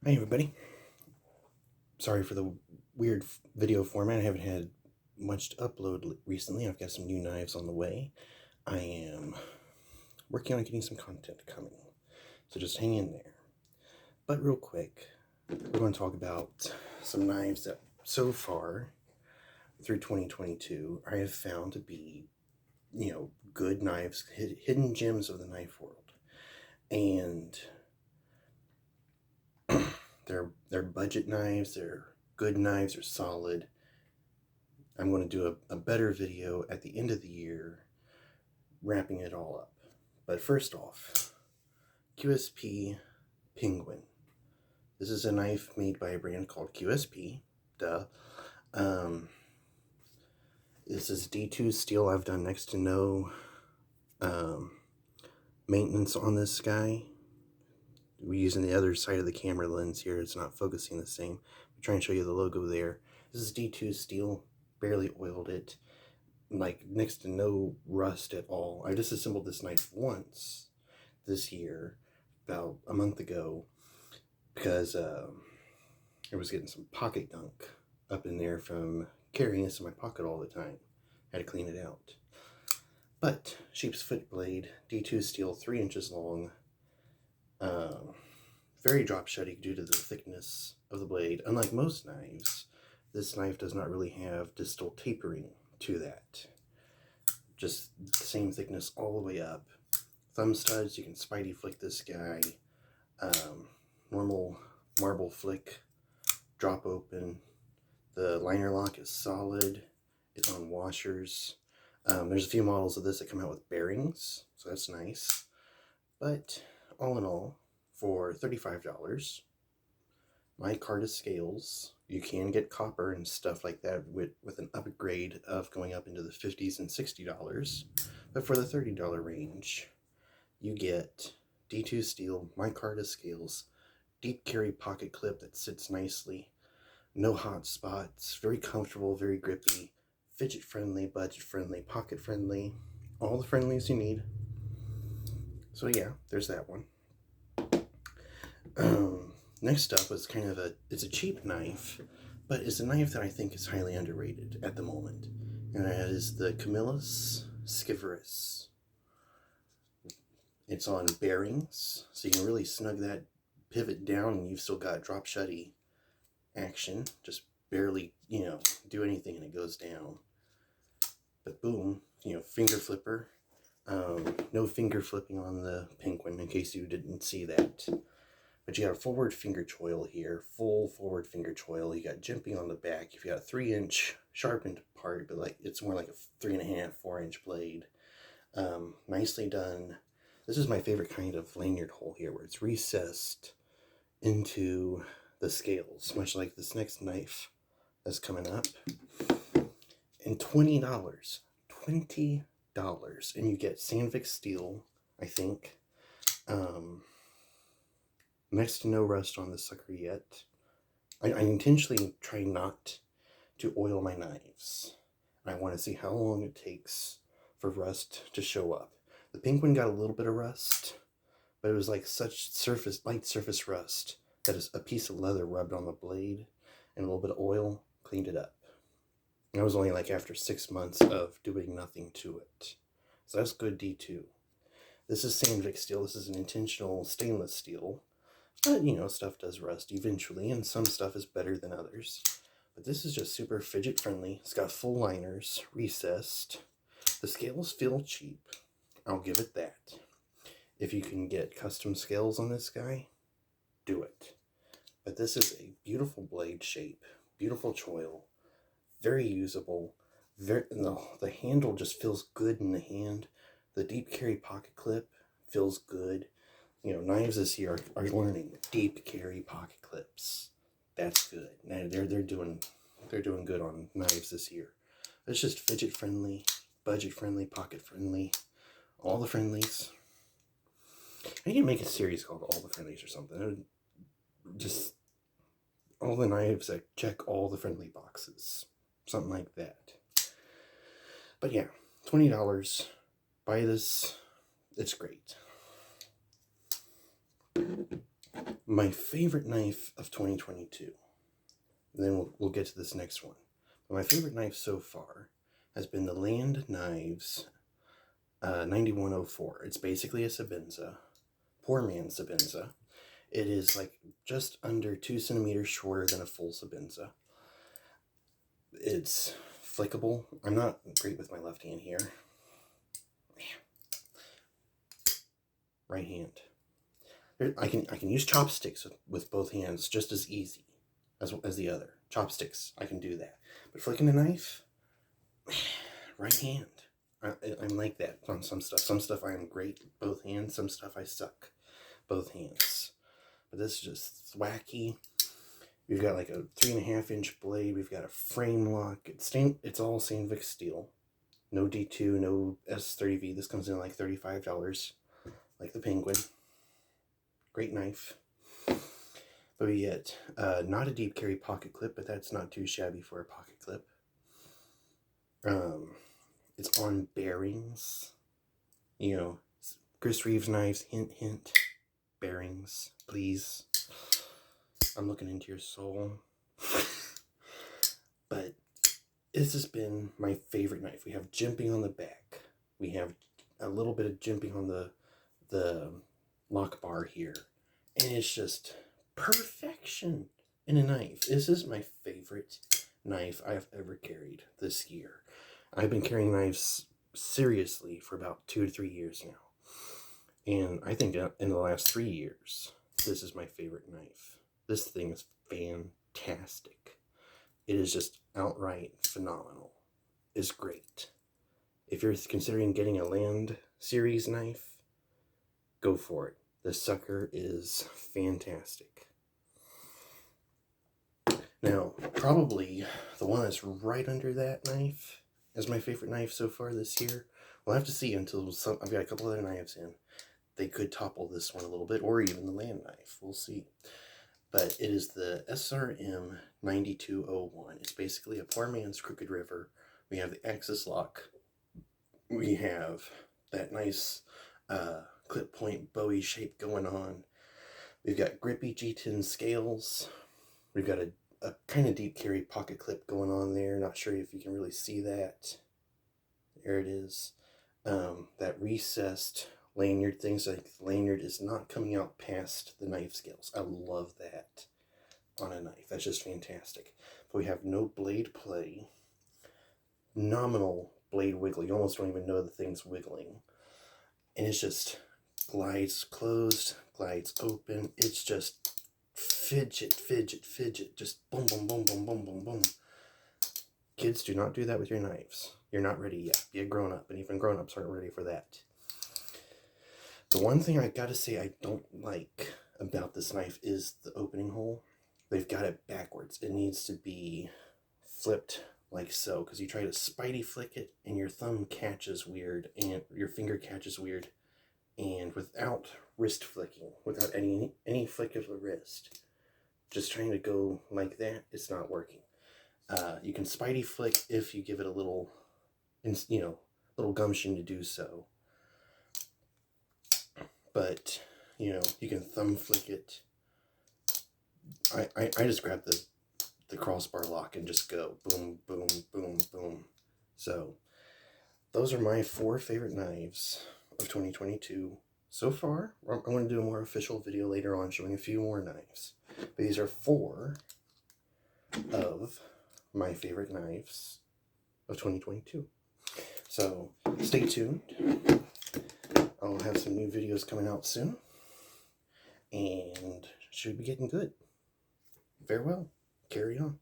Hi everybody. Sorry for the weird video format. I haven't had much to upload recently. I've got some new knives on the way. I am working on getting some content coming, so just hang in there. But real quick, we're going to talk about some knives that so far through 2022 I have found to be, good knives, hidden gems of the knife world. And they're budget knives, they're good knives, they're solid. I'm going to do a better video at the end of the year, wrapping it all up. But first off, QSP Penguin. This is a knife made by a brand called QSP. Duh. This is D2 steel. I've done next to no maintenance on this guy. We're using the other side of the camera lens here. It's not focusing the same. I'm trying to show you the logo there. This is D2 steel. Barely oiled it. Like next to no rust at all. I disassembled this knife once this year, about a month ago, because I was getting some pocket gunk up in there from carrying this in my pocket all the time. Had to clean it out. But sheep's foot blade, D2 steel, 3 inches long. Very drop shutty due to the thickness of the blade. Unlike most knives, this knife does not really have distal tapering to that. Just the same thickness all the way up. Thumb studs, you can spidey flick this guy. Normal marble flick, drop open. The liner lock is solid. It's on washers. There's a few models of this that come out with bearings, so that's nice. But all in all, for $35, my cart of scales, you can get copper and stuff like that with an upgrade of going up into the $50s and $60. But for the $30 range, you get D2 steel, my cart of scales, deep carry pocket clip that sits nicely, no hot spots, very comfortable, very grippy, fidget friendly, budget friendly, pocket friendly, all the friendlies you need. So yeah, there's that one. Next up was it's a cheap knife, but it's a knife that I think is highly underrated at the moment, and that is the Camillus Skiverus. It's on bearings, so you can really snug that pivot down and you've still got drop shutty action. Just barely, do anything and it goes down. But boom, finger flipper. No finger flipping on the Penguin, in case you didn't see that. But you got a forward finger choil here, full forward finger choil. You got jimping on the back. You've got a 3-inch sharpened part, but it's more like a 3.5, 4-inch blade. Nicely done. This is my favorite kind of lanyard hole here, where it's recessed into the scales, much like this next knife that's coming up. And $20, $20, and you get Sandvik steel, I think. Next to no rust on this sucker yet. I intentionally try not to oil my knives. I want to see how long it takes for rust to show up. The Penguin got a little bit of rust, but it was like such light surface rust that a piece of leather rubbed on the blade and a little bit of oil cleaned it up. And I was only after 6 months of doing nothing to it. So that's good D2. This is Sandvik steel. This is an intentional stainless steel. But, stuff does rust eventually, and some stuff is better than others. But this is just super fidget friendly. It's got full liners, recessed. The scales feel cheap. I'll give it that. If you can get custom scales on this guy, do it. But this is a beautiful blade shape, beautiful choil, very usable. The handle just feels good in the hand. The deep carry pocket clip feels good. Knives this year are learning deep carry pocket clips. That's good. They're doing good on knives this year. It's just fidget friendly, budget friendly, pocket friendly, all the friendlies. I can make a series called All the Friendlies or something. Just all the knives that check all the friendly boxes. Something like that. But yeah, $20. Buy this. It's great. My favorite knife of 2022, and then we'll get to this next one. But my favorite knife so far has been the Land Knives 9104. It's basically a Sabenza, poor man's Sabenza. It is like just under 2 centimeters shorter than a full Sabenza. It's flickable. I'm not great with my left hand here. Right hand. I can use chopsticks with both hands just as easy as the other. Chopsticks, I can do that. But flicking a knife, right hand. I'm like that on some stuff. Some stuff I am great both hands. Some stuff I suck both hands. But this is just thwacky. We've got like a 3.5-inch blade. We've got a frame lock. It's all Sandvik steel. No D2, no S30V. This comes in like $35, like the Penguin. Great knife. But we get not a deep carry pocket clip, but that's not too shabby for a pocket clip. It's on bearings. You know, Chris Reeves knives, hint, hint. Bearings, please. I'm looking into your soul. But this has been my favorite knife. We have jimping on the back. We have a little bit of jimping on the lock bar here. And it's just perfection in a knife. This is my favorite knife I've ever carried this year. I've been carrying knives seriously for about 2 to 3 years now. And I think in the last 3 years, this is my favorite knife. This thing is fantastic. It is just outright phenomenal. It's great. If you're considering getting a Land series knife, go for it. This sucker is fantastic. Now, probably the one that's right under that knife is my favorite knife so far this year. We'll have to see until I've got a couple other knives in. They could topple this one a little bit, or even the Land knife. We'll see. But it is the SRM 9201. It's basically a poor man's Crooked River. We have the axis lock. We have that nice clip point Bowie shape going on. We've got grippy G10 scales. We've got a kind of deep carry pocket clip going on there. Not sure if you can really see that. There it is. That recessed lanyard thing, so like the lanyard is not coming out past the knife scales. I love that on a knife. That's just fantastic. But we have no blade play. Nominal blade wiggle. You almost don't even know the thing's wiggling. And it's just glides closed, glides open. It's just fidget, fidget, fidget. Just boom, boom, boom, boom, boom, boom, boom. Kids, do not do that with your knives. You're not ready yet. Be a grown-up, and even grown-ups aren't ready for that. The one thing I gotta say I don't like about this knife is the opening hole. They've got it backwards. It needs to be flipped like so, because you try to spidey flick it and your thumb catches weird and your finger catches weird, and without wrist flicking, without any flick of the wrist, just trying to go like that, it's not working. You can spidey flick if you give it a little, little gumption to do so. But, you can thumb flick it. I just grab the crossbar lock and just go boom, boom, boom, boom. So, those are my 4 favorite knives of 2022 so far. I'm going to do a more official video later on showing a few more knives. But these are 4 of my favorite knives of 2022. So, stay tuned. I'll have some new videos coming out soon, and should be getting good. Farewell. Carry on.